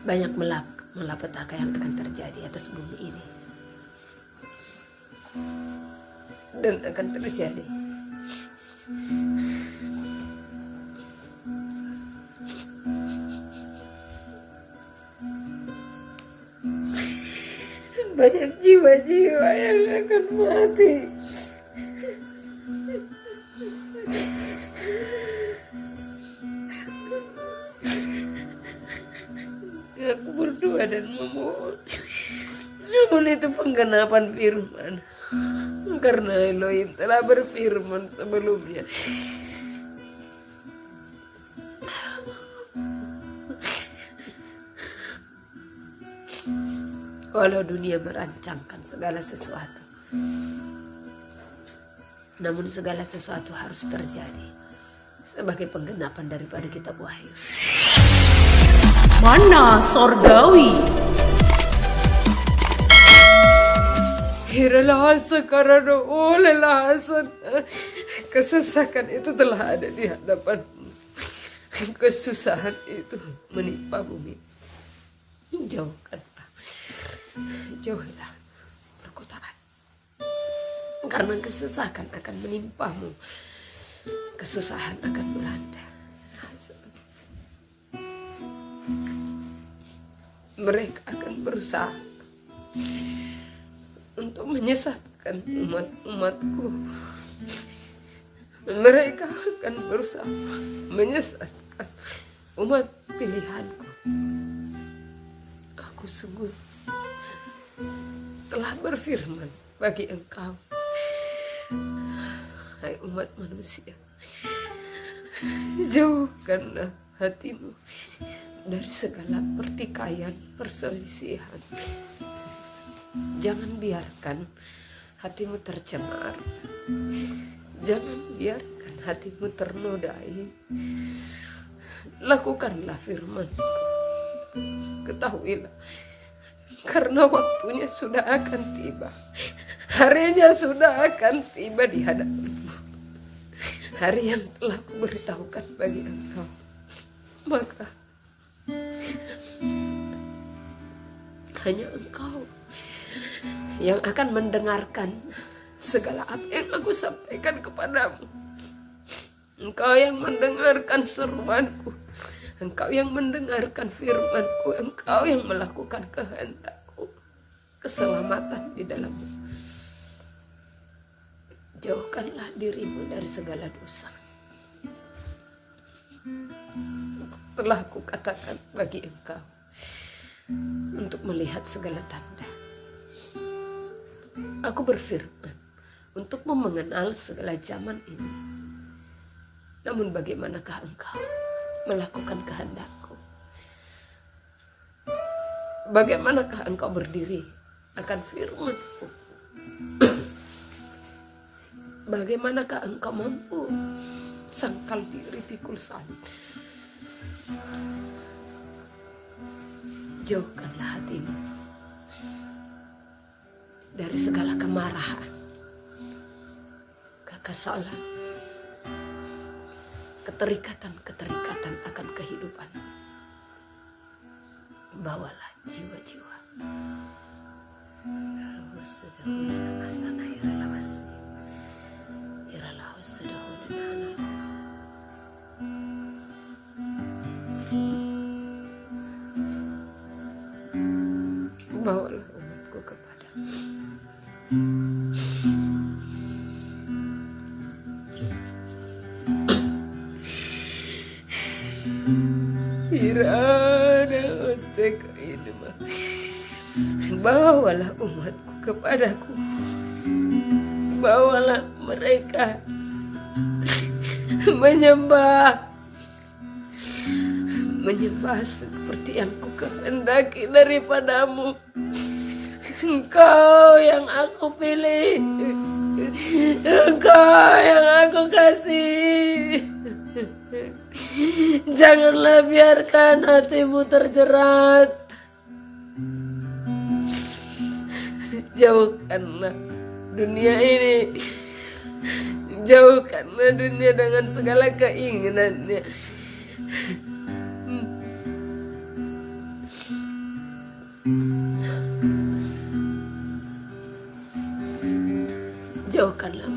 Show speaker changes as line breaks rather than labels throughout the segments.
banyak malapetaka yang akan terjadi atas bumi ini. Dan akan terjadi. Banyak jiwa-jiwa yang akan mati. Aku berdoa dan memohon, namun itu penggenapan firman, karena Elohim telah berfirman sebelumnya. Walau dunia merancangkan segala sesuatu, namun segala sesuatu harus terjadi sebagai penggenapan daripada kitab Wahyu.
Mana sorgawi?
Hiralah sekarang olehlah kesesakan itu telah ada di hadapanmu. Kesusahan itu menimpa bumi. Jauhilah perkotaan, karena kesesakan akan menimpamu. Kesusahan akan melanda. Mereka akan berusaha untuk menyesatkan umat-umatku. Mereka akan berusaha menyesatkan umat pilihanku. Aku sungguh telah berfirman bagi engkau, hai umat manusia, jauhkanlah hatimu dari segala pertikaian, perselisihan. Jangan biarkan hatimu tercemar. Jangan biarkan hatimu ternodai. Lakukanlah firman. Ketahuilah, karena waktunya sudah akan tiba. Harinya sudah akan tiba di hadapanmu. Hari yang telah kuberitahukan bagi engkau. Maka hanya engkau yang akan mendengarkan segala apa yang aku sampaikan kepadamu. Engkau yang mendengarkan seruanku. Engkau yang mendengarkan firmanku. Engkau yang melakukan kehendakku. Keselamatan di dalammu. Jauhkanlah dirimu dari segala dosa. Telah kukatakan bagi engkau untuk melihat segala tanda. Aku berfirman untuk mengenal segala zaman ini. Namun bagaimanakah engkau melakukan kehendakku? Bagaimanakah engkau berdiri akan firmanku? Bagaimanakah engkau mampu sangkal diri pikul salib? Jauhkanlah hatimu dari segala kemarahan, kekesalan, keterikatan akan kehidupan. Bawalah jiwa-jiwa. Bawalah umatku kepada bawalah umatku kepadaku. Bawalah mereka menyembah seperti yang ku kehendaki daripadamu. Engkau yang aku pilih, engkau yang aku kasih. Janganlah biarkan hatimu terjerat. Jauhkanlah dunia ini. Jauhkanlah dunia dengan segala keinginannya.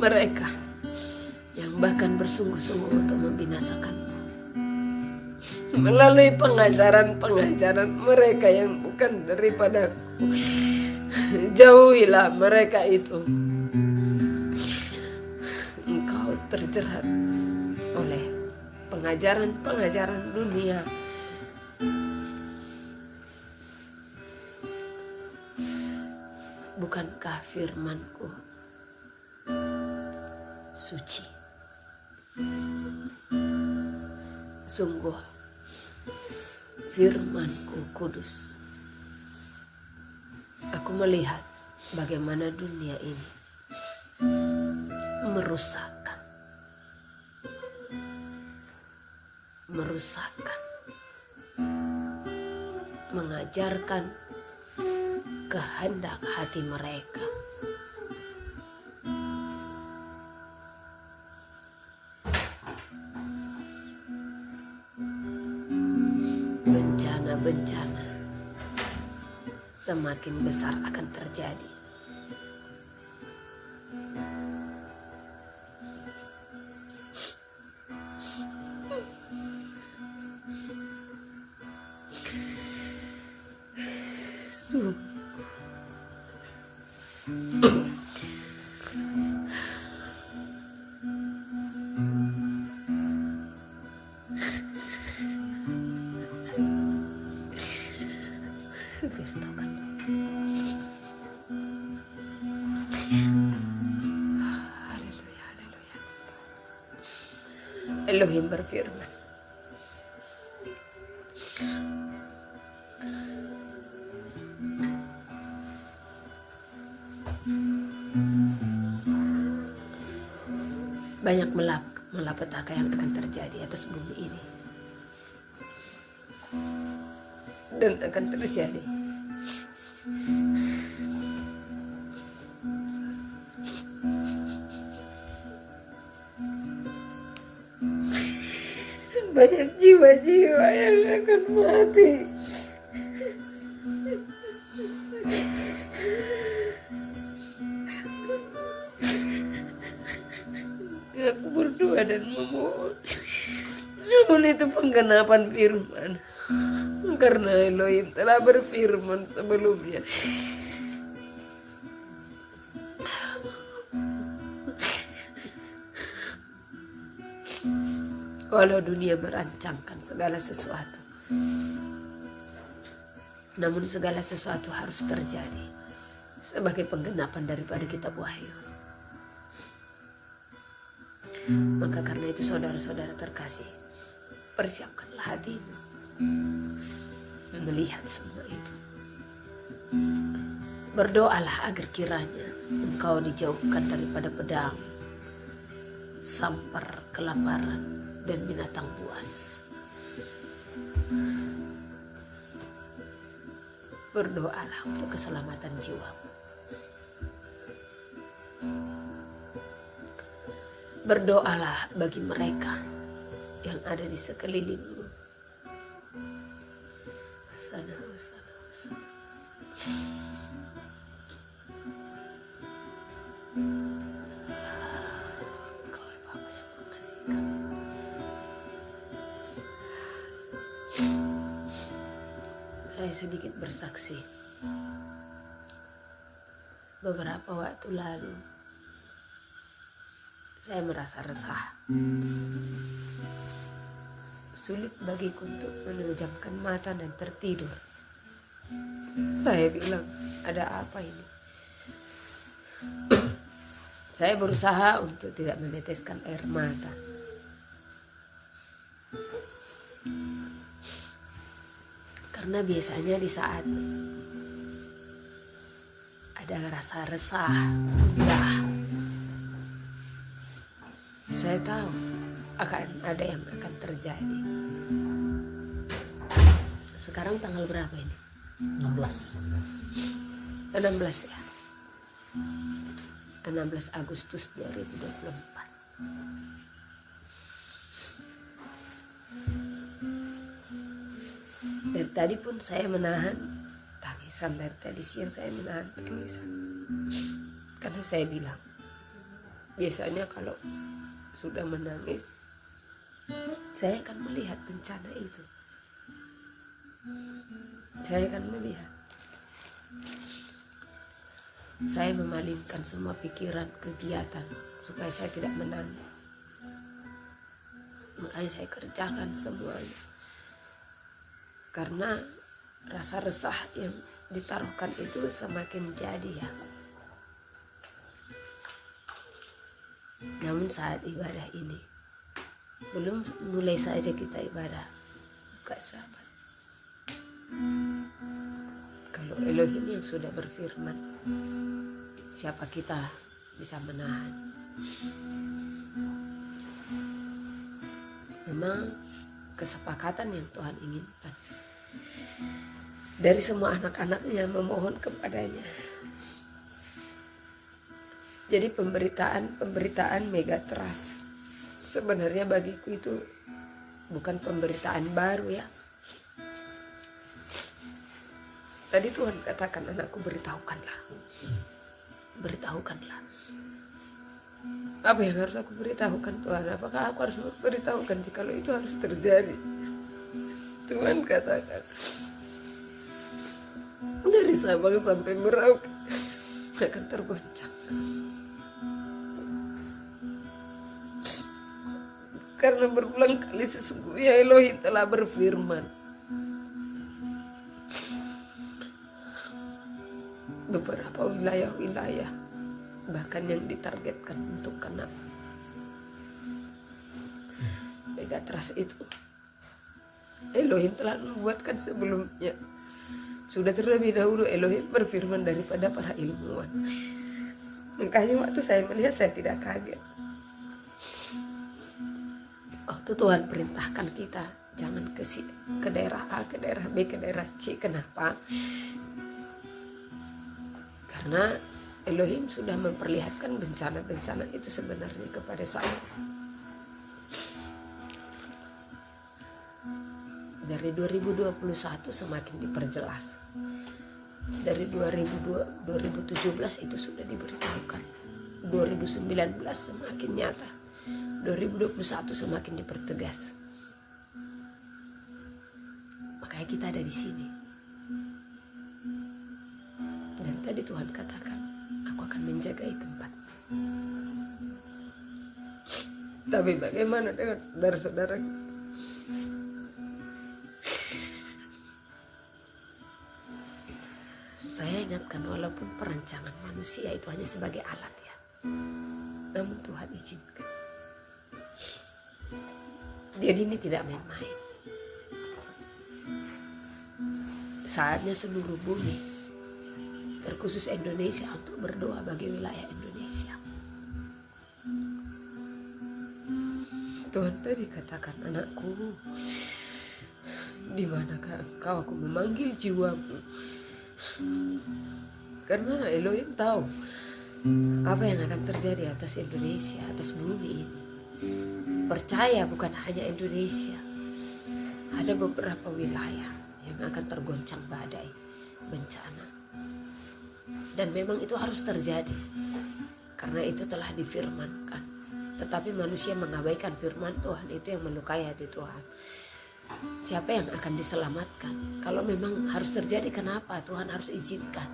mereka yang bahkan bersungguh-sungguh untuk membinasakanmu. Melalui pengajaran-pengajaran mereka yang bukan daripadaku. Jauhilah mereka itu. Engkau terjerat oleh pengajaran-pengajaran dunia. Bukankah firman-Ku suci? Sungguh firman-Ku kudus. Aku melihat bagaimana dunia ini merusakkan, mengajarkan kehendak hati mereka. Bencana-bencana semakin besar akan terjadi. Elohim berfirman, banyak malapetaka yang akan terjadi atas bumi ini, dan akan terjadi. Banyak jiwa-jiwa yang akan mati. Aku berdoa dan memohon, namun itu penggenapan firman, karena Elohim telah berfirman sebelumnya. Walau dunia merancangkan segala sesuatu, namun segala sesuatu harus terjadi sebagai penggenapan daripada kitab Wahyu. Maka karena itu saudara-saudara terkasih, persiapkanlah hatimu melihat semua itu. Berdoalah agar kiranya engkau dijauhkan daripada pedang, sampar, kelaparan, dan binatang buas. Berdoalah untuk keselamatan jiwamu. Berdoalah bagi mereka yang ada di sekelilingmu. Wasana. Engkau Bapa yang mengasihi kami. Saya sedikit bersaksi. Beberapa waktu lalu saya merasa resah. Sulit bagiku untuk menejamkan mata dan tertidur. Saya bilang, ada apa ini? Saya berusaha untuk tidak meneteskan air mata. Karena biasanya di saat ada rasa resah, gundah, saya tahu akan ada yang akan terjadi. Sekarang tanggal berapa ini? 16 ya. 16 Agustus 2024. Dari tadi pun saya menahan tangisan, dari tadi siang saya menahan tangisan. Karena saya bilang, Biasanya kalau sudah menangis, saya akan melihat bencana itu. Saya akan melihat. Saya memalingkan semua pikiran, kegiatan supaya saya tidak menangis. Makanya saya kerjakan semuanya. Karena rasa resah yang ditaruhkan itu semakin jadi ya. Namun saat ibadah ini, belum mulai saja kita ibadah, buka sahabat. Kalau Elohim yang sudah berfirman, siapa kita bisa menahan? Memang kesepakatan yang Tuhan inginkan dari semua anak-anaknya memohon kepadanya. Jadi pemberitaan Megatrust sebenarnya bagiku itu bukan pemberitaan baru ya. Tadi Tuhan katakan, anakku beritahukanlah. Beritahukanlah. Apa yang harus aku beritahukan Tuhan? Apakah aku harus beritahukan jika itu harus terjadi? Tuhan katakan, dari Sabang sampai Merauke akan tergoncang. Karena berulang kali sesungguhnya Elohim telah berfirman. Beberapa wilayah-wilayah bahkan yang ditargetkan untuk kena Megatrust itu, Elohim telah membuatkan sebelumnya. Sudah terlebih dahulu Elohim berfirman daripada para ilmuwan. Makanya waktu saya melihat saya tidak kaget. Waktu Tuhan perintahkan kita jangan ke daerah A, ke daerah B, ke daerah C. Kenapa? Karena Elohim sudah memperlihatkan bencana-bencana itu sebenarnya kepada saya. Dari 2021 semakin diperjelas. Dari 2017 itu sudah diberitahukan. 2019 semakin nyata. 2021 semakin dipertegas. Makanya kita ada di sini. Dan tadi Tuhan katakan, aku akan menjagai tempat. Tapi bagaimana dengan saudara-saudara? Saya ingatkan walaupun perancangan manusia itu hanya sebagai alat ya. Namun Tuhan izinkan. Jadi ini tidak main-main. Saatnya seluruh bumi, terkhusus Indonesia, untuk berdoa bagi wilayah Indonesia. Tuhan tadi katakan, anakku, di manakah engkau? Aku memanggil jiwamu. Karena Elohim tahu apa yang akan terjadi atas Indonesia, atas bumi ini. Percaya bukan hanya Indonesia, ada beberapa wilayah yang akan tergoncang badai, bencana. Dan memang itu harus terjadi, karena itu telah difirmankan. Tetapi manusia mengabaikan firman Tuhan, itu yang melukai hati Tuhan. Siapa yang akan diselamatkan? Kalau memang harus terjadi, kenapa Tuhan harus izinkan?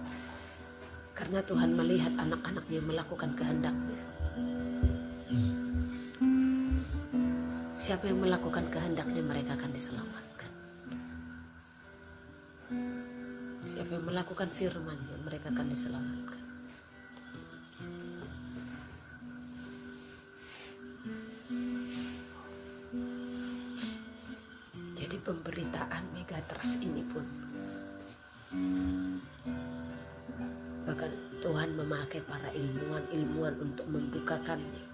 Karena Tuhan melihat anak-anaknya melakukan kehendaknya. Siapa yang melakukan kehendaknya, mereka akan diselamatkan. Siapa yang melakukan firman-Nya, mereka akan diselamatkan. Jadi pemberitaan Megatrust ini pun, bahkan Tuhan memakai para ilmuwan untuk membukakannya.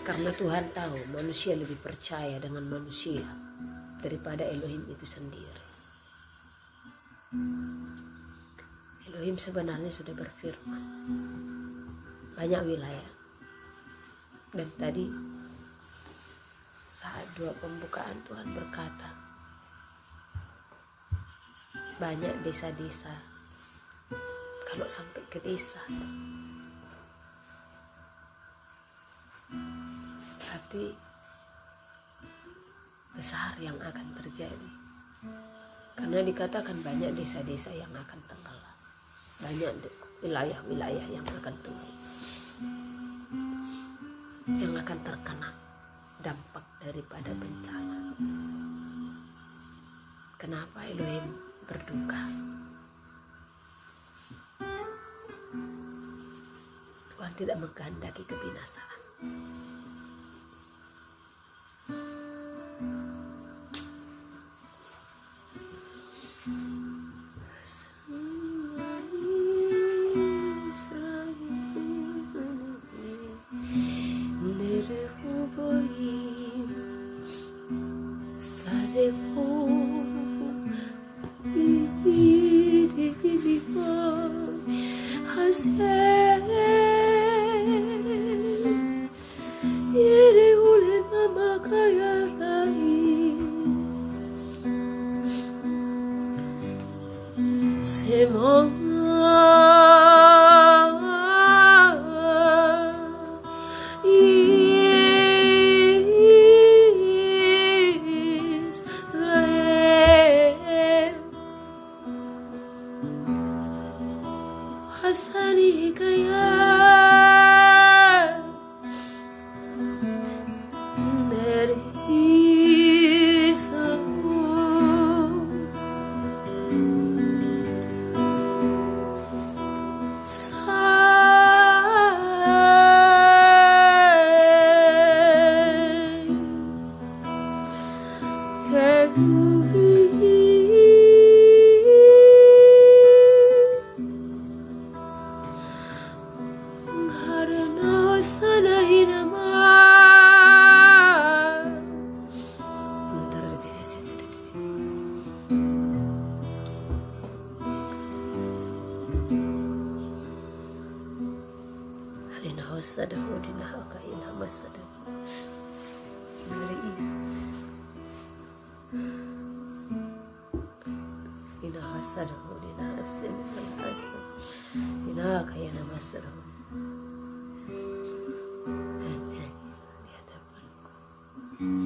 Karena Tuhan tahu manusia lebih percaya dengan manusia daripada Elohim itu sendiri. Elohim sebenarnya sudah berfirman banyak wilayah. Dan tadi saat dua pembukaan Tuhan berkata, banyak desa-desa. Kalau sampai ke desa, berarti besar yang akan terjadi. Karena dikatakan banyak desa-desa yang akan tenggelam, banyak wilayah-wilayah yang akan tenggelam, yang akan terkena dampak daripada bencana. Kenapa Elohim berduka? Tuhan tidak mengkehendaki kebinasaan.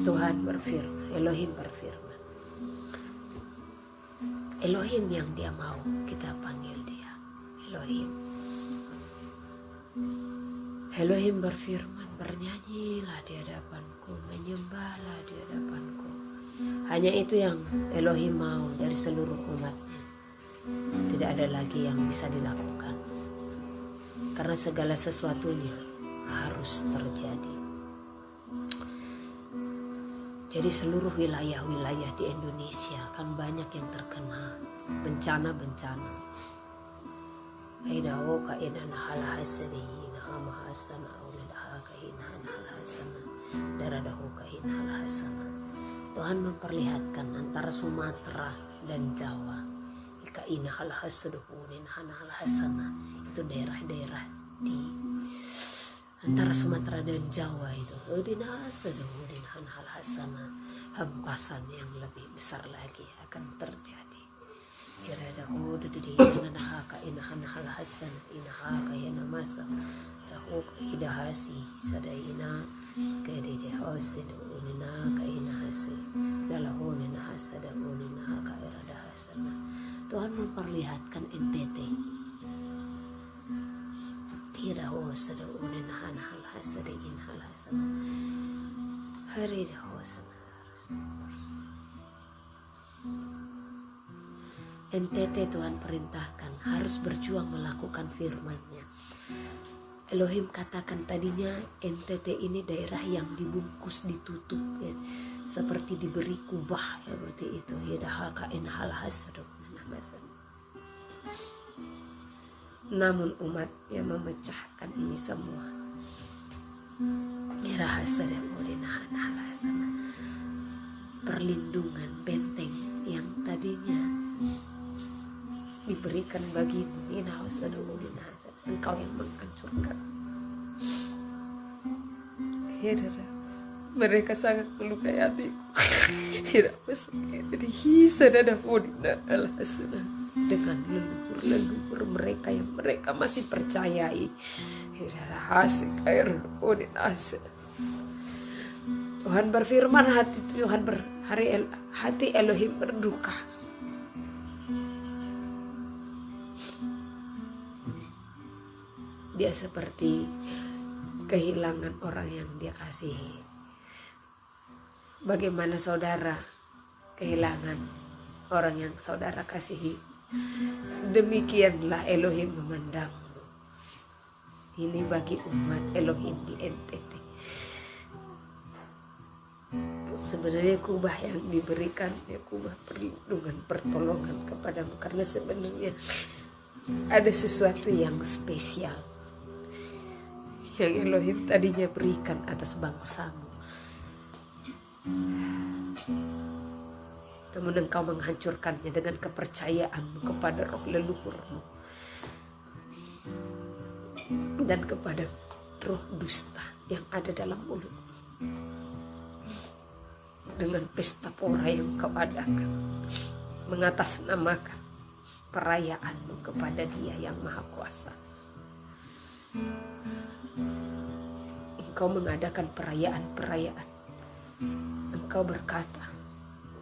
Tuhan berfirman, Elohim berfirman. Elohim yang dia mau kita panggil dia Elohim. Elohim berfirman, bernyanyilah di hadapanku, menyembahlah di hadapanku. Hanya itu yang Elohim mau dari seluruh umatnya. Tidak ada lagi yang bisa dilakukan. Karena segala sesuatunya harus terjadi. Jadi seluruh wilayah-wilayah di Indonesia kan banyak yang terkena bencana-bencana. Aidaho kainana halahasani nama hasana aulidaha kainana halahasana daradahu kainana halahasana. Tuhan memperlihatkan antara Sumatera dan Jawa. Kainana halahasuduhunin hana halahasana. Itu daerah-daerah di antara Sumatera dan Jawa itu hempasan yang lebih besar lagi akan terjadi. Tuhan memperlihatkan NTT. NTT Tuhan perintahkan harus berjuang melakukan firman-Nya. Elohim katakan tadinya NTT ini daerah yang dibungkus, ditutup ya, seperti diberi kubah ya, seperti itu. Namun umat yang memecahkan ini semua. Perlindungan benteng yang tadinya diberikan bagimu, engkau yang menghancurkan. Mereka sangat melukai hatiku. Dengan leluhur mereka yang mereka masih percayai. Tuhan berfirman, hati Elohim berduka. Dia seperti kehilangan orang yang dia kasihi. Bagaimana saudara kehilangan orang yang saudara kasihi? Demikianlah Elohim memandangmu. Ini bagi umat Elohim di NTT. Sebenarnya kubah yang diberikan, ya kubah perlindungan, pertolongan kepadamu. Karena sebenarnya ada sesuatu yang spesial yang Elohim tadinya berikan atas bangsamu. Namun engkau menghancurkannya dengan kepercayaanmu kepada roh leluhurmu dan kepada roh dusta yang ada dalam mulutmu. Dengan pesta pora yang kau adakan, mengatasnamakan perayaanmu kepada Dia yang Maha Kuasa. Engkau mengadakan perayaan-perayaan. Engkau berkata,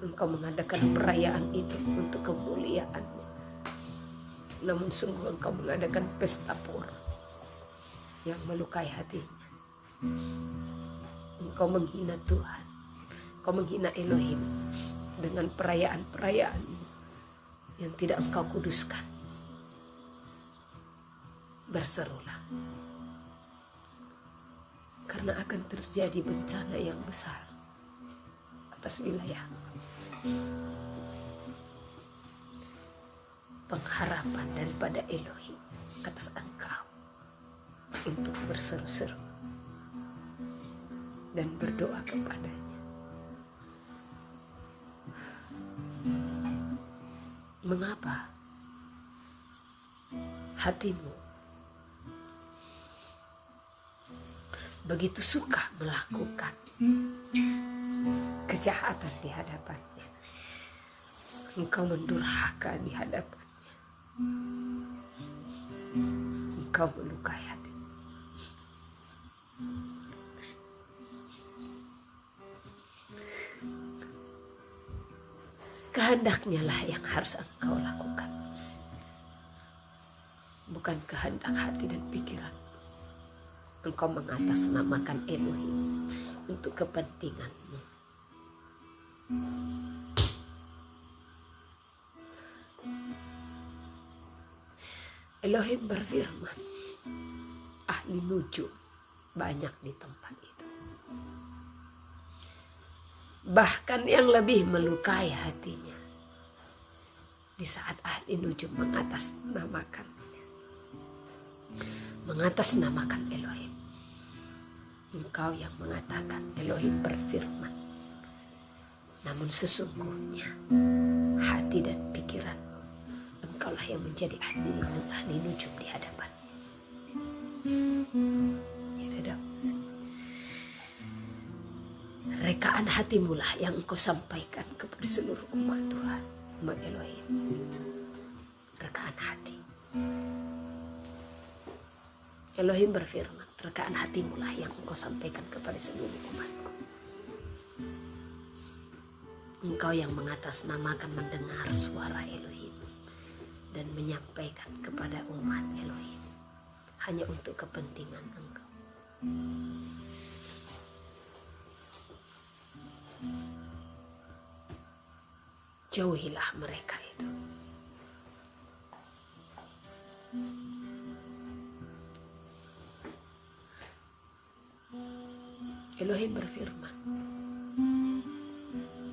engkau mengadakan perayaan itu untuk kemuliaan-Nya. Namun sungguh engkau mengadakan pesta pora yang melukai hatinya. Engkau menghina Tuhan, engkau menghina Elohim dengan perayaan-perayaan yang tidak engkau kuduskan. Berserulah, karena akan terjadi bencana yang besar atas wilayah. Pengharapan daripada Elohim atas engkau untuk berseru-seru dan berdoa kepadanya. Mengapa hatimu begitu suka melakukan kejahatan di hadapannya? Engkau mendurhaka di hadapannya. Engkau melukai hati. Kehendaknya lah yang harus engkau lakukan, bukan kehendak hati dan pikiran. Engkau mengatasnamakan Elohim untuk kepentinganmu. Elohim berfirman, ahli nujum banyak di tempat itu. Bahkan yang lebih melukai hatinya di saat ahli nujum mengatasnamakan Elohim. Engkau yang mengatakan Elohim berfirman, namun sesungguhnya hati dan pikiranmu, engkaulah yang menjadi ahli nujum di hadapan. Rekaan hatimulah yang engkau sampaikan kepada seluruh umat Tuhan, umat Elohim. Rekaan hati. Elohim berfirman, rekaan hatimulah yang engkau sampaikan kepada seluruh umatku. Engkau yang mengatasnamakan mendengar suara Elohim dan menyampaikan kepada umat Elohim hanya untuk kepentingan engkau. Jauhilah mereka itu. Elohim berfirman,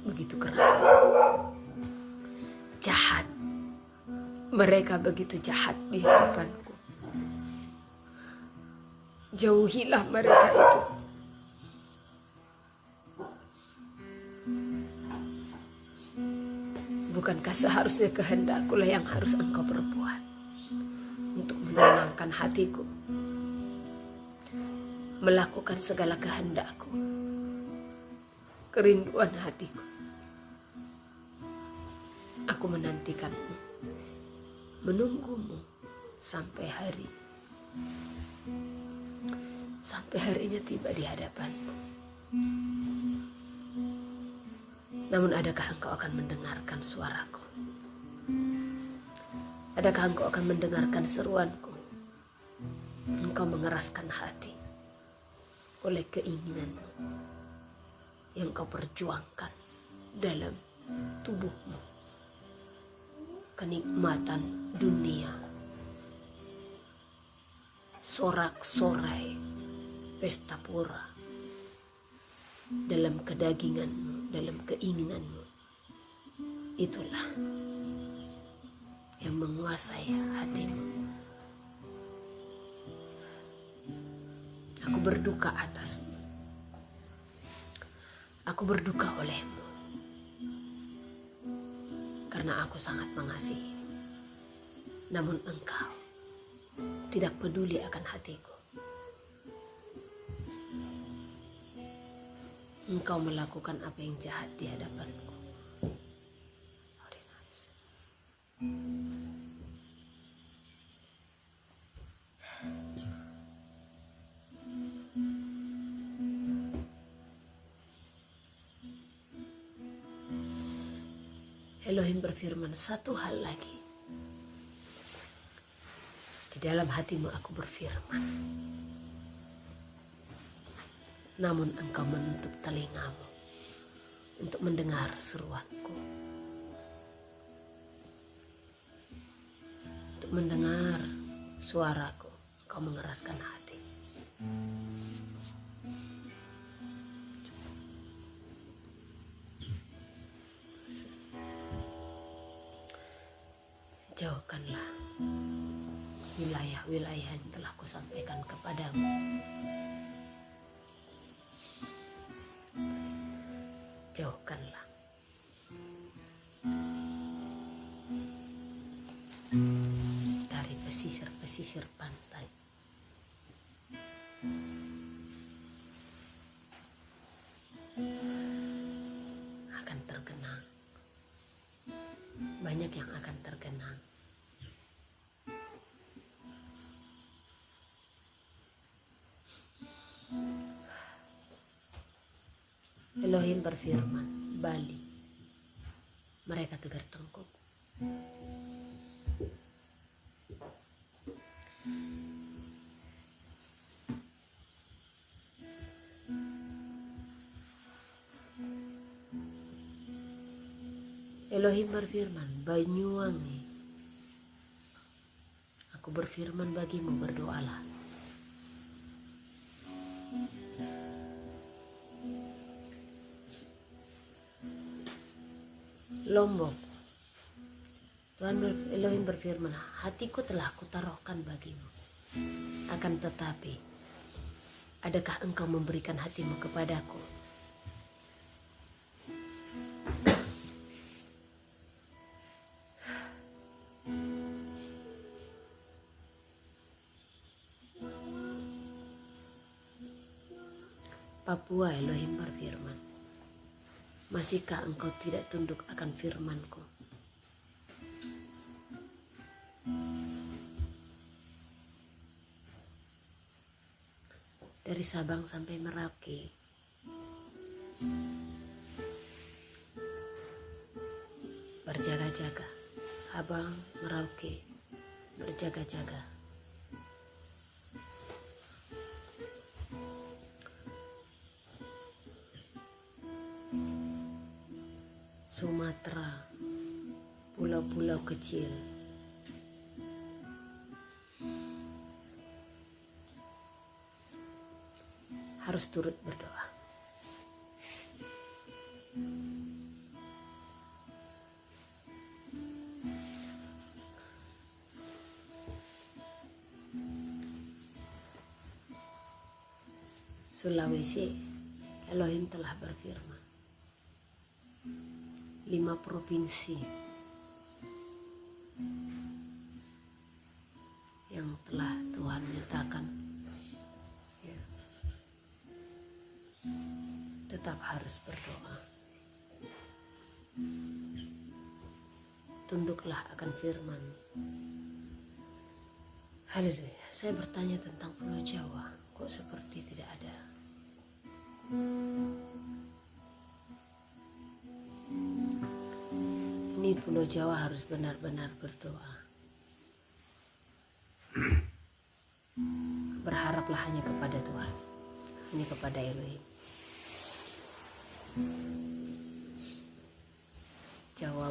begitu keras, jahat. Mereka begitu jahat di hadapanku. Jauhilah mereka itu. Bukankah seharusnya kehendakku lah yang harus engkau perbuat untuk menenangkan hatiku, melakukan segala kehendakku, kerinduan hatiku. Aku menantikanmu, menunggumu sampai harinya tiba di hadapanmu. Namun adakah engkau akan mendengarkan suaraku? Adakah engkau akan mendengarkan seruanku? Engkau mengeraskan hati oleh keinginanmu yang kau perjuangkan dalam tubuhmu. Kenikmatan dunia, sorak-sorai, pesta pora, dalam kedaginganmu, dalam keinginanmu, itulah yang menguasai hatimu. Aku berduka atasmu. Aku berduka olehmu. Karena aku sangat mengasihi. Namun engkau tidak peduli akan hatiku. Engkau melakukan apa yang jahat di hadapanku. Elohim berfirman, satu hal lagi. Di dalam hatimu aku berfirman. Namun engkau menutup telingamu untuk mendengar seruanku. Untuk mendengar suaraku, engkau mengeraskan hati. Jauhkanlah wilayah-wilayah yang telah kusampaikan kepadamu. Jauhkanlah. Dari pesisir-pesisir pantai. Akan tergenang. Banyak yang akan tergenang. Elohim berfirman, Bali, mereka tegar tengkuk. Elohim berfirman, Banyuwangi, aku berfirman bagimu, berdoalah. Lombok, Tuhan Elohim berfirman, hatiku telah kutaruhkan bagimu. Akan tetapi, adakah engkau memberikan hatimu kepadaku? Papua, Elohim berfirman, masihkah engkau tidak tunduk akan firman-Ku? Dari Sabang sampai Merauke, berjaga-jaga. Sabang, Merauke, berjaga-jaga. Sumatera, pulau-pulau kecil, harus turut berdoa. Sulawesi, Elohim telah berfirman, 5 provinsi yang telah Tuhan nyatakan, ya, tetap harus berdoa. Tunduklah akan firman. Haleluya. Saya bertanya tentang Pulau Jawa, kok seperti tidak ada. Ini Pulau Jawa harus benar-benar berdoa. Berharaplah hanya kepada Tuhan, hanya kepada Elohim. Jawa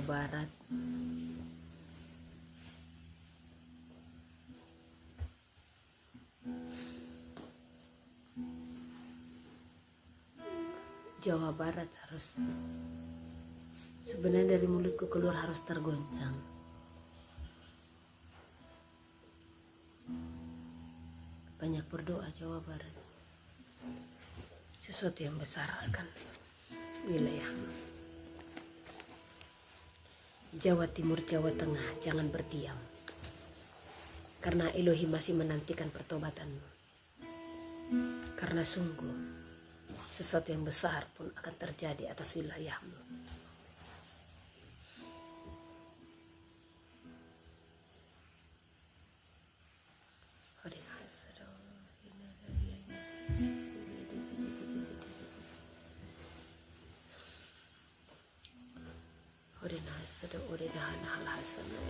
Barat harus, sebenarnya dari mulutku keluar harus tergoncang. Banyak berdoa Jawa Barat. Sesuatu yang besar akan wilayah. Jawa Timur, Jawa Tengah, jangan berdiam. Karena Elohim masih menantikan pertobatanmu. Karena sungguh sesuatu yang besar pun akan terjadi atas wilayahmu.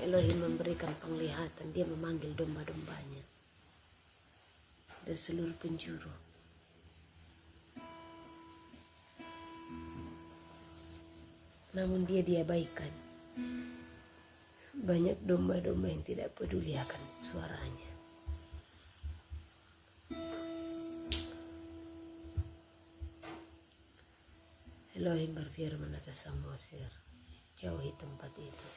Elohim memberikan penglihatan, dia memanggil domba-dombanya dari seluruh penjuru. Namun dia diabaikan. Banyak domba-domba yang tidak peduli akan suaranya. Elohim berfirman atas Samosir, jauhi tempat itu.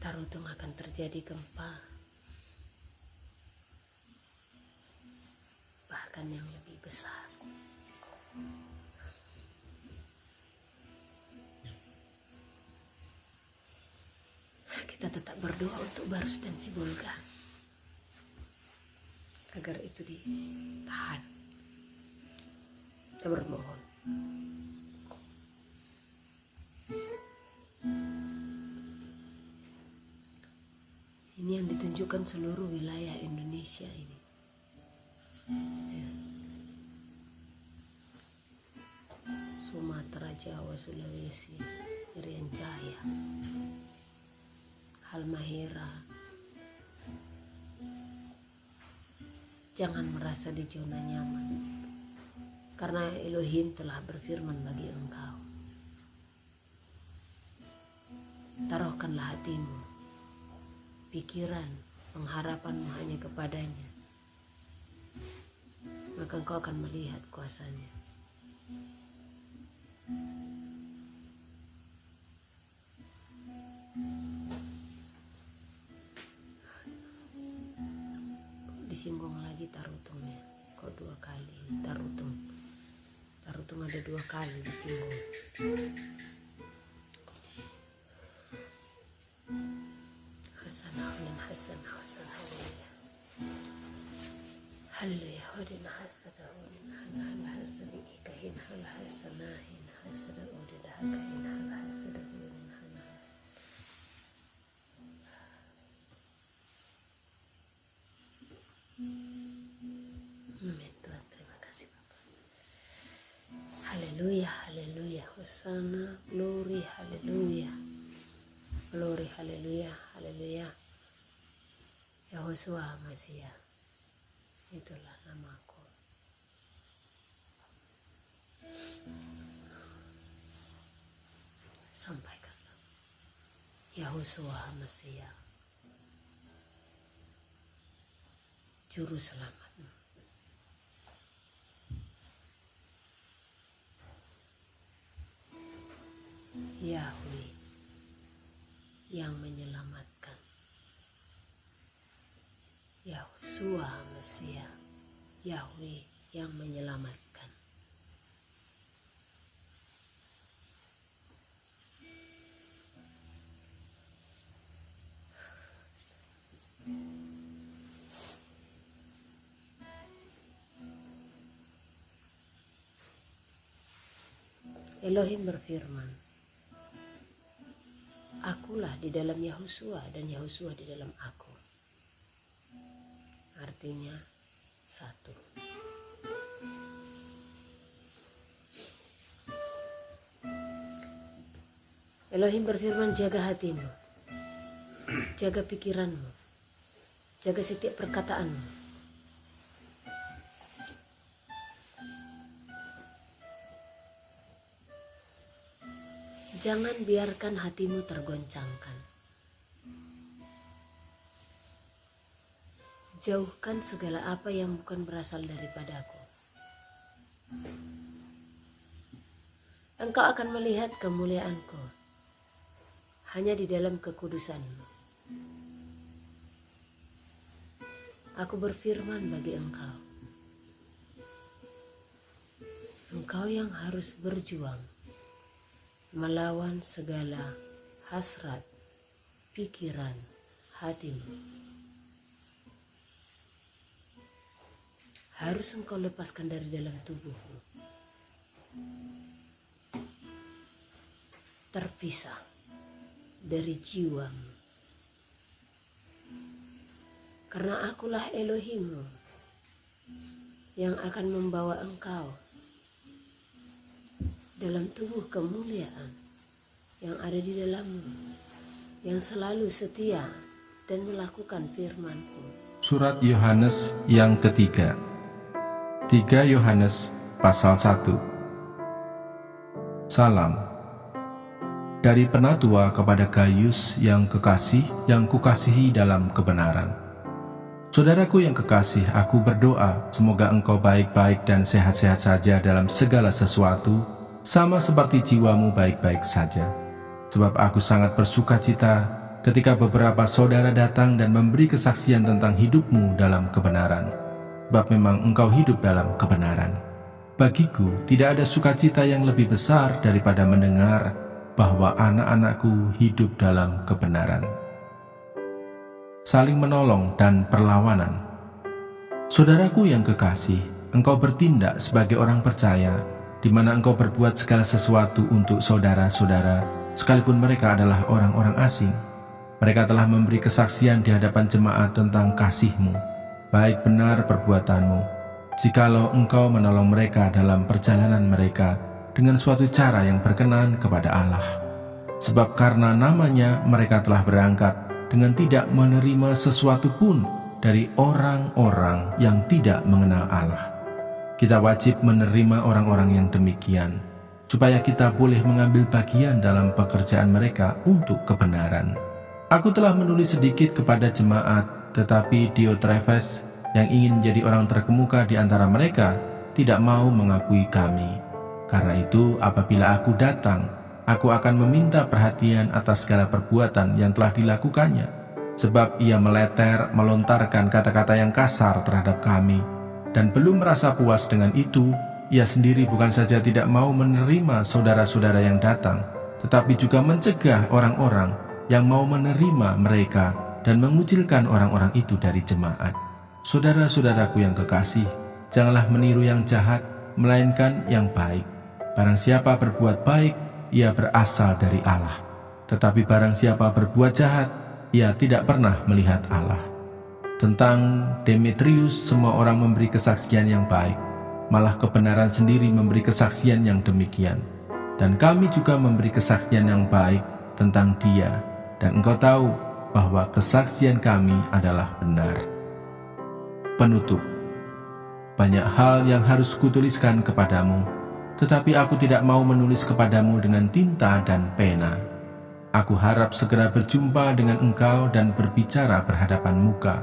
Tarutung akan terjadi gempa, bahkan yang lebih besar. Kita tetap berdoa untuk Barus dan Sibolga agar itu ditahan. Kita bermohon. Ini yang ditunjukkan seluruh wilayah Indonesia ini. Sumatera, Jawa, Sulawesi, Irian Jaya, Halmahera. Jangan merasa di zona nyaman, karena Elohim telah berfirman bagi engkau. Taruhkanlah hatimu, pikiran, pengharapanmu hanya kepadanya, maka engkau akan melihat kuasanya. Disinggung lagi Tarutungnya, kok 2 kali Tarutung ada 2 kali disinggung. Haleluya, hodina hasada hodina hana hasada ikahin hal hasanahin hasada odida hakahin hal hasada hodina hana. Amin Tuhan, terima kasih Bapak. Haleluya, haleluya, hosana, glory, haleluya, glory, haleluya, haleluya. Yahosua Masia, itulah namaku. Sampaikanlah, Yahosua Masia, juru selamatmu. Yahweh yang menyelamatkan. Yahosua Masia, Yahweh yang menyelamatkan. Elohim berfirman, akulah di dalam Yahosua dan Yahosua di dalam aku. Artinya 1. Elohim berfirman, jaga hatimu, jaga pikiranmu, jaga setiap perkataanmu. Jangan biarkan hatimu tergoncangkan. Jauhkan segala apa yang bukan berasal daripadaku. Engkau akan melihat kemuliaanku hanya di dalam kekudusanmu. Aku berfirman bagi engkau, engkau yang harus berjuang melawan segala hasrat pikiran hatimu. Harus engkau lepaskan dari dalam tubuhmu. Terpisah dari jiwamu. Karena akulah Elohimmu yang akan membawa engkau dalam tubuh kemuliaan yang ada di dalammu, yang selalu setia dan melakukan firman-Ku.
Surat Yohanes yang ketiga. 3 Yohanes pasal 1. Salam dari penatua kepada Gaius yang kekasih, yang kukasihi dalam kebenaran. Saudaraku yang kekasih, aku berdoa semoga engkau baik-baik dan sehat-sehat saja dalam segala sesuatu, sama seperti jiwamu baik-baik saja. Sebab aku sangat bersukacita ketika beberapa saudara datang dan memberi kesaksian tentang hidupmu dalam kebenaran. Sebab memang engkau hidup dalam kebenaran. Bagiku tidak ada sukacita yang lebih besar daripada mendengar bahwa anak-anakku hidup dalam kebenaran. Saling menolong dan perlawanan. Saudaraku yang kekasih, engkau bertindak sebagai orang percaya, di mana engkau berbuat segala sesuatu untuk saudara-saudara, sekalipun mereka adalah orang-orang asing. Mereka telah memberi kesaksian di hadapan jemaat tentang kasih-Mu, baik benar perbuatanmu, jikalau engkau menolong mereka dalam perjalanan mereka dengan suatu cara yang berkenan kepada Allah. Sebab karena namanya mereka telah berangkat dengan tidak menerima sesuatu pun dari orang-orang yang tidak mengenal Allah. Kita wajib menerima orang-orang yang demikian, supaya kita boleh mengambil bagian dalam pekerjaan mereka untuk kebenaran. Aku telah menulis sedikit kepada jemaat, tetapi Diotrefes yang ingin menjadi orang terkemuka di antara mereka tidak mau mengakui kami. Karena itu apabila aku datang, aku akan meminta perhatian atas segala perbuatan yang telah dilakukannya, sebab ia melontarkan kata-kata yang kasar terhadap kami, dan belum merasa puas dengan itu, ia sendiri bukan saja tidak mau menerima saudara-saudara yang datang, tetapi juga mencegah orang-orang yang mau menerima mereka dan mengucilkan orang-orang itu dari jemaat. Saudara-saudaraku yang kekasih, janganlah meniru yang jahat, melainkan yang baik. Barang siapa berbuat baik, ia berasal dari Allah. Tetapi barang siapa berbuat jahat, ia tidak pernah melihat Allah. Tentang Demetrius, semua orang memberi kesaksian yang baik, malah kebenaran sendiri memberi kesaksian yang demikian. Dan kami juga memberi kesaksian yang baik tentang dia, dan engkau tahu bahwa kesaksian kami adalah benar. Penutup. Banyak hal yang harus kutuliskan kepadamu, tetapi aku tidak mau menulis kepadamu dengan tinta dan pena. Aku harap segera berjumpa dengan engkau dan berbicara berhadapan muka.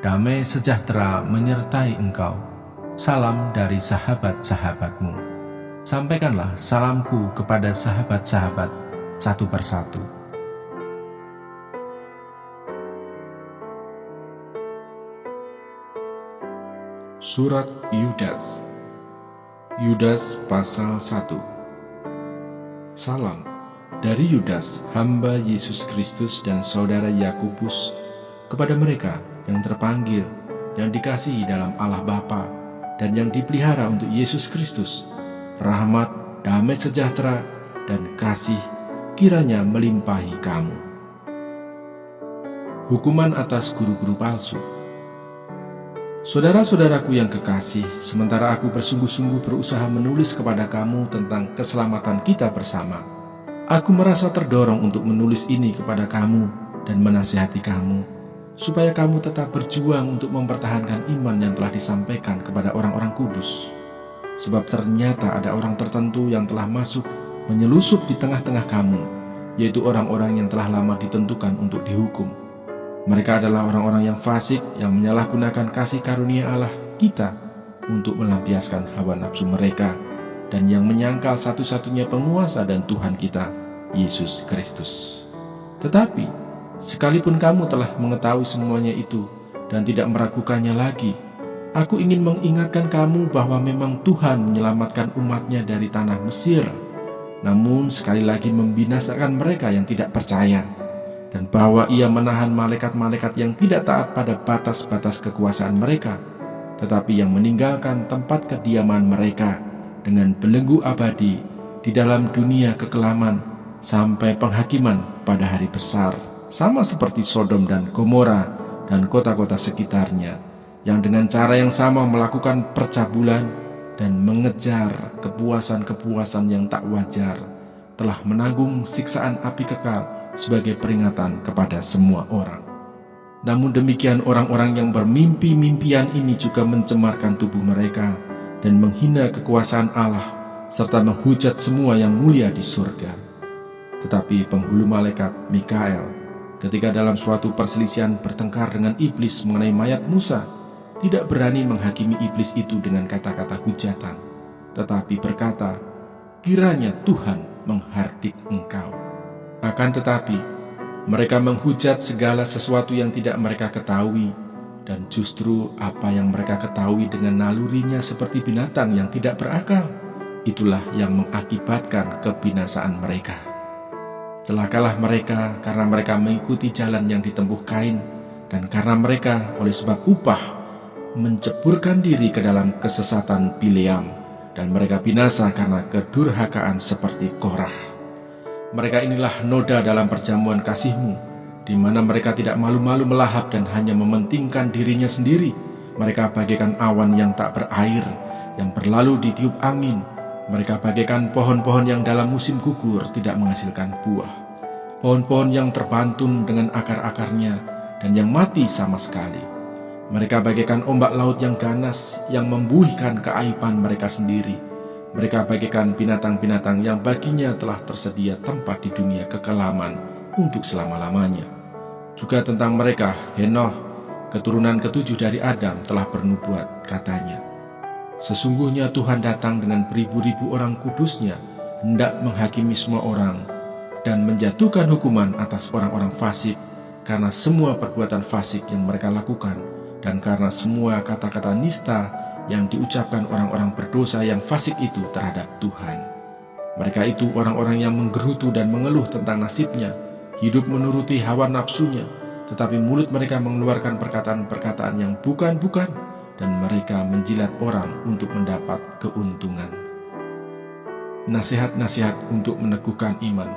Damai sejahtera menyertai engkau. Salam dari sahabat-sahabatmu. Sampaikanlah salamku kepada sahabat-sahabat satu persatu. Surat Yudas. Yudas pasal 1. Salam dari Yudas, hamba Yesus Kristus dan saudara Yakobus, kepada mereka yang terpanggil, yang dikasihi dalam Allah Bapa, dan yang dipelihara untuk Yesus Kristus. Rahmat, damai sejahtera, dan kasih kiranya melimpahi kamu. Hukuman atas guru-guru palsu. Saudara-saudaraku yang kekasih, sementara aku bersungguh-sungguh berusaha menulis kepada kamu tentang keselamatan kita bersama, aku merasa terdorong untuk menulis ini kepada kamu dan menasihati kamu, supaya kamu tetap berjuang untuk mempertahankan iman yang telah disampaikan kepada orang-orang kudus. Sebab ternyata ada orang tertentu yang telah masuk menyelusup di tengah-tengah kamu, yaitu orang-orang yang telah lama ditentukan untuk dihukum. Mereka adalah orang-orang yang fasik yang menyalahgunakan kasih karunia Allah kita untuk melampiaskan hawa nafsu mereka dan yang menyangkal satu-satunya penguasa dan Tuhan kita, Yesus Kristus. Tetapi, sekalipun kamu telah mengetahui semuanya itu dan tidak meragukannya lagi, aku ingin mengingatkan kamu bahwa memang Tuhan menyelamatkan umatnya dari tanah Mesir, namun sekali lagi membinasakan mereka yang tidak percaya, dan bahwa ia menahan malaikat-malaikat yang tidak taat pada batas-batas kekuasaan mereka, tetapi yang meninggalkan tempat kediaman mereka dengan belenggu abadi di dalam dunia kekelaman sampai penghakiman pada hari besar, sama seperti Sodom dan Gomora dan kota-kota sekitarnya, yang dengan cara yang sama melakukan percabulan dan mengejar kepuasan-kepuasan yang tak wajar, telah menanggung siksaan api kekal sebagai peringatan kepada semua orang. Namun demikian orang-orang yang bermimpi-mimpian ini juga mencemarkan tubuh mereka dan menghina kekuasaan Allah serta menghujat semua yang mulia di surga. Tetapi penghulu malaikat Mikael, ketika dalam suatu perselisihan bertengkar dengan iblis mengenai mayat Musa, tidak berani menghakimi iblis itu dengan kata-kata hujatan, tetapi berkata, "Kiranya Tuhan menghardik engkau." Akan tetapi, mereka menghujat segala sesuatu yang tidak mereka ketahui, dan justru apa yang mereka ketahui dengan nalurinya seperti binatang yang tidak berakal, itulah yang mengakibatkan kebinasaan mereka. Celakalah mereka karena mereka mengikuti jalan yang ditempuh Kain, dan karena mereka oleh sebab upah menceburkan diri ke dalam kesesatan Bileam, dan mereka binasa karena kedurhakaan seperti Korah. Mereka inilah noda dalam perjamuan kasih-Mu, di mana mereka tidak malu-malu melahap dan hanya mementingkan dirinya sendiri. Mereka bagaikan awan yang tak berair, yang berlalu ditiup angin. Mereka bagaikan pohon-pohon yang dalam musim gugur tidak menghasilkan buah. Pohon-pohon yang terbantun dengan akar-akarnya dan yang mati sama sekali. Mereka bagaikan ombak laut yang ganas, yang membuihkan keaiban mereka sendiri. Mereka bagaikan binatang-binatang yang baginya telah tersedia tempat di dunia kekelaman untuk selama-lamanya. Juga tentang mereka, Henoh, keturunan ketujuh dari Adam, telah bernubuat, katanya, "Sesungguhnya Tuhan datang dengan beribu-ribu orang kudusnya, hendak menghakimi semua orang, dan menjatuhkan hukuman atas orang-orang fasik, karena semua perbuatan fasik yang mereka lakukan, dan karena semua kata-kata nista yang diucapkan orang-orang berdosa yang fasik itu terhadap Tuhan. Mereka itu orang-orang yang menggerutu dan mengeluh tentang nasibnya, hidup menuruti hawa nafsunya, tetapi mulut mereka mengeluarkan perkataan-perkataan yang bukan-bukan, dan mereka menjilat orang untuk mendapat keuntungan." Nasihat-nasihat untuk meneguhkan iman.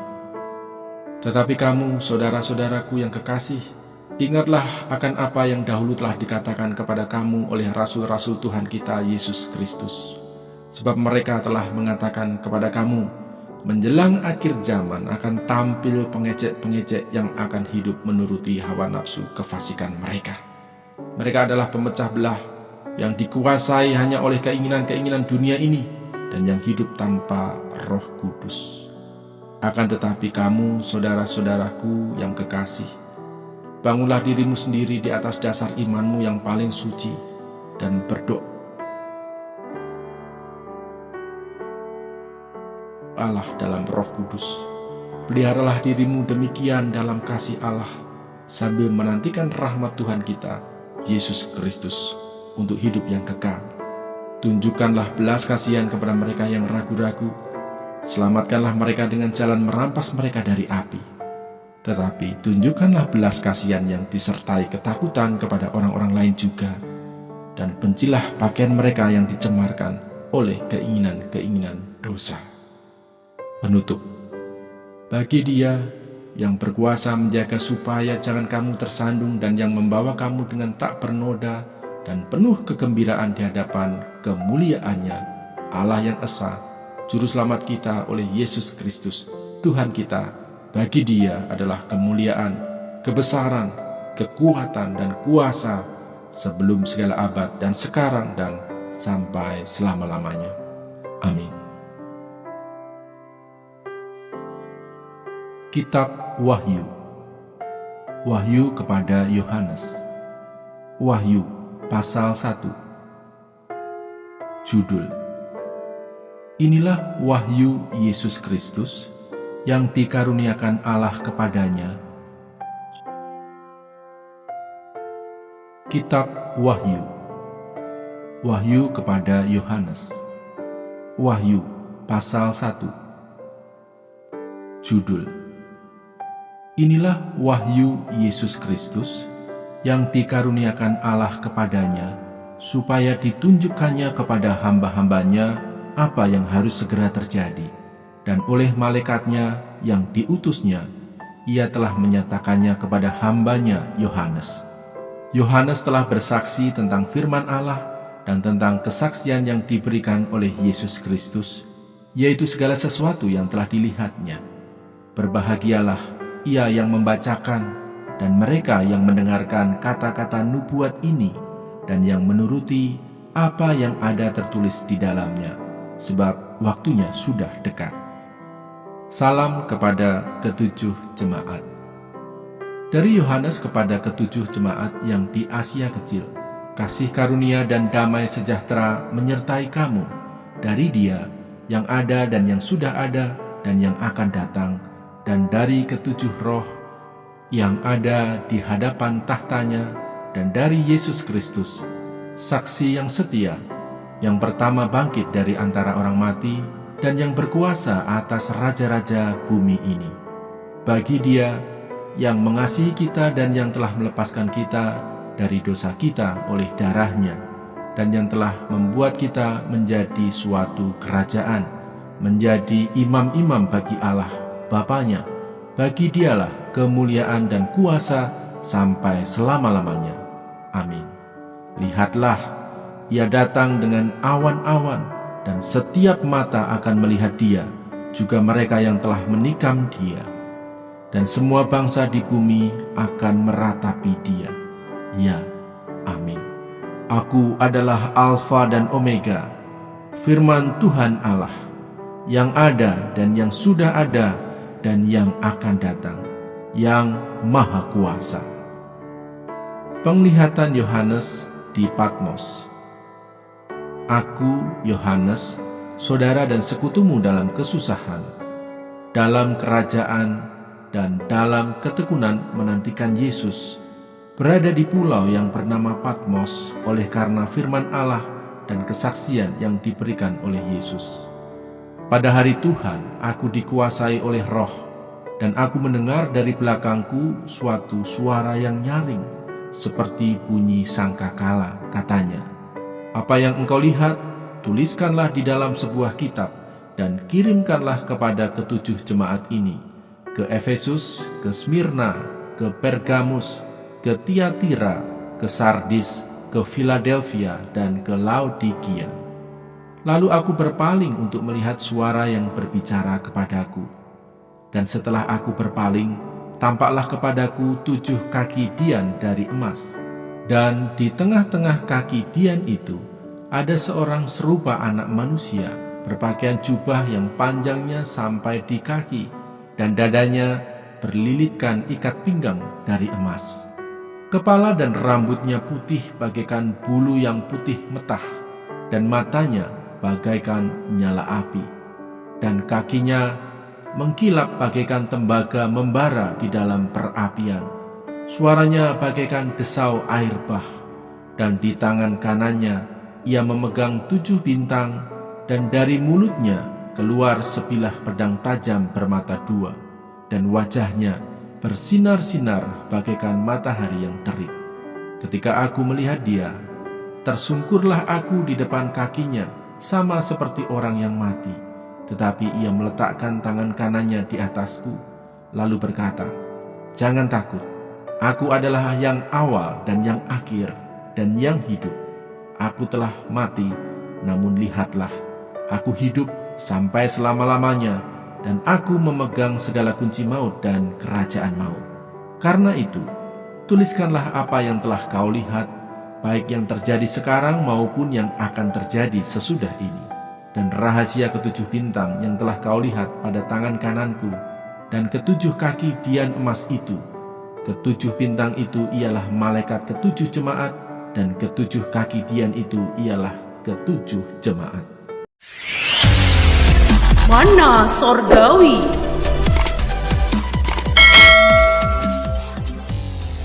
Tetapi kamu, saudara-saudaraku yang kekasih, ingatlah akan apa yang dahulu telah dikatakan kepada kamu oleh rasul-rasul Tuhan kita Yesus Kristus. Sebab mereka telah mengatakan kepada kamu, menjelang akhir zaman akan tampil pengecek-pengecek yang akan hidup menuruti hawa nafsu kefasikan mereka. Mereka adalah pemecah belah yang dikuasai hanya oleh keinginan-keinginan dunia ini dan yang hidup tanpa Roh Kudus. Akan tetapi kamu, saudara-saudaraku yang kekasih, bangunlah dirimu sendiri di atas dasar imanmu yang paling suci dan berdoa Allah dalam Roh Kudus. Peliharalah dirimu demikian dalam kasih Allah, sambil menantikan rahmat Tuhan kita, Yesus Kristus, untuk hidup yang kekal. Tunjukkanlah belas kasihan kepada mereka yang ragu-ragu. Selamatkanlah mereka dengan jalan merampas mereka dari api. Tetapi tunjukkanlah belas kasihan yang disertai ketakutan kepada orang-orang lain juga, dan bencilah pakaian mereka yang dicemarkan oleh keinginan-keinginan dosa. Penutup. Bagi Dia yang berkuasa menjaga supaya jangan kamu tersandung dan yang membawa kamu dengan tak bernoda dan penuh kegembiraan di hadapan kemuliaannya Allah yang esa, Juru Selamat kita oleh Yesus Kristus, Tuhan kita. Bagi Dia adalah kemuliaan, kebesaran, kekuatan, dan kuasa sebelum segala abad dan sekarang dan sampai selama-lamanya. Amin. Kitab Wahyu. Wahyu kepada Yohanes. Wahyu pasal 1. Judul: Inilah wahyu Yesus Kristus yang dikaruniakan Allah kepadanya. Kitab Wahyu. Wahyu kepada Yohanes. Wahyu pasal 1. Judul: Inilah wahyu Yesus Kristus yang dikaruniakan Allah kepadanya, supaya ditunjukkannya kepada hamba-hambanya apa yang harus segera terjadi, dan oleh malaikatnya yang diutusnya, ia telah menyatakannya kepada hambanya Yohanes. Yohanes telah bersaksi tentang firman Allah dan tentang kesaksian yang diberikan oleh Yesus Kristus, yaitu segala sesuatu yang telah dilihatnya. Berbahagialah ia yang membacakan dan mereka yang mendengarkan kata-kata nubuat ini dan yang menuruti apa yang ada tertulis di dalamnya, sebab waktunya sudah dekat. Salam kepada ketujuh jemaat. Dari Yohanes kepada ketujuh jemaat yang di Asia Kecil, kasih karunia dan damai sejahtera menyertai kamu dari Dia yang ada dan yang sudah ada dan yang akan datang, dan dari ketujuh roh yang ada di hadapan tahtanya, dan dari Yesus Kristus, saksi yang setia, yang pertama bangkit dari antara orang mati, dan yang berkuasa atas raja-raja bumi ini. Bagi Dia yang mengasihi kita dan yang telah melepaskan kita dari dosa kita oleh darahnya, dan yang telah membuat kita menjadi suatu kerajaan, menjadi imam-imam bagi Allah Bapanya. Bagi Dialah kemuliaan dan kuasa sampai selama-lamanya. Amin. Lihatlah, Ia datang dengan awan-awan, dan setiap mata akan melihat Dia, juga mereka yang telah menikam Dia. Dan semua bangsa di bumi akan meratapi Dia. Ya, amin. Aku adalah Alfa dan Omega, firman Tuhan Allah, yang ada dan yang sudah ada dan yang akan datang, yang Maha Kuasa. Penglihatan Yohanes di Patmos. Aku, Yohanes, saudara dan sekutumu dalam kesusahan, dalam kerajaan, dan dalam ketekunan menantikan Yesus, berada di pulau yang bernama Patmos oleh karena firman Allah dan kesaksian yang diberikan oleh Yesus. Pada hari Tuhan, aku dikuasai oleh Roh, dan aku mendengar dari belakangku suatu suara yang nyaring, seperti bunyi sangkakala. Katanya, "Apa yang engkau lihat, tuliskanlah di dalam sebuah kitab, dan kirimkanlah kepada ketujuh jemaat ini, ke Efesus, ke Smyrna, ke Pergamus, ke Tiatira, ke Sardis, ke Philadelphia, dan ke Laodikia." Lalu aku berpaling untuk melihat suara yang berbicara kepadaku. Dan setelah aku berpaling, tampaklah kepadaku 7 kaki dian dari emas. Dan di tengah-tengah kaki dian itu, ada seorang serupa anak manusia, berpakaian jubah yang panjangnya sampai di kaki, dan dadanya berlilitkan ikat pinggang dari emas. Kepala dan rambutnya putih bagaikan bulu yang putih metah, dan matanya bagaikan nyala api, dan kakinya mengkilap bagaikan tembaga membara di dalam perapian. Suaranya bagaikan desau air bah, dan di tangan kanannya ia memegang 7 bintang, dan dari mulutnya keluar sebilah pedang tajam bermata 2, dan wajahnya bersinar-sinar bagaikan matahari yang terik. Ketika aku melihat dia, tersungkurlah aku di depan kakinya, sama seperti orang yang mati. Tetapi ia meletakkan tangan kanannya di atasku, lalu berkata, "Jangan takut, aku adalah yang awal dan yang akhir, dan yang hidup. Aku telah mati, namun lihatlah, aku hidup sampai selama-lamanya, dan aku memegang segala kunci maut dan kerajaan maut. Karena itu, tuliskanlah apa yang telah kau lihat, baik yang terjadi sekarang maupun yang akan terjadi sesudah ini. Dan rahasia ketujuh bintang yang telah kau lihat pada tangan kananku, dan ketujuh kaki dian emas itu. Ketujuh bintang itu ialah malaikat ketujuh jemaat, dan ketujuh kaki dian itu ialah ketujuh jemaat.
Mana Sorgawi.